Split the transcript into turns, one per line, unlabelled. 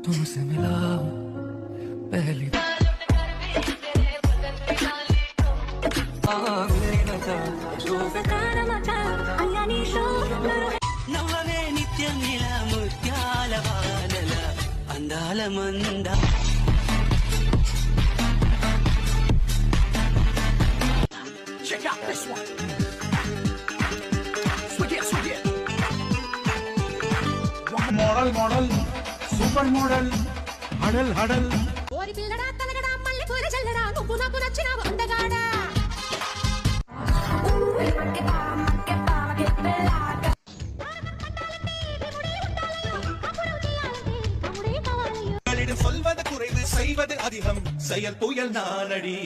तुमसे मिला हूं पहली
నవ్వవే నిత్యం ఇలా ముత్యాల వానల అందాల మంద
Check out this one. Swig it.
Model super model హడల్
ఓరి పిల్లడా తనగడా మళ్ళీ పూల చల్లడా నువ్వు నాకు నచ్చిన అందగాడా
சொல்வது குறைவு செய்வது அதிகம் செயல் புயல் நானடி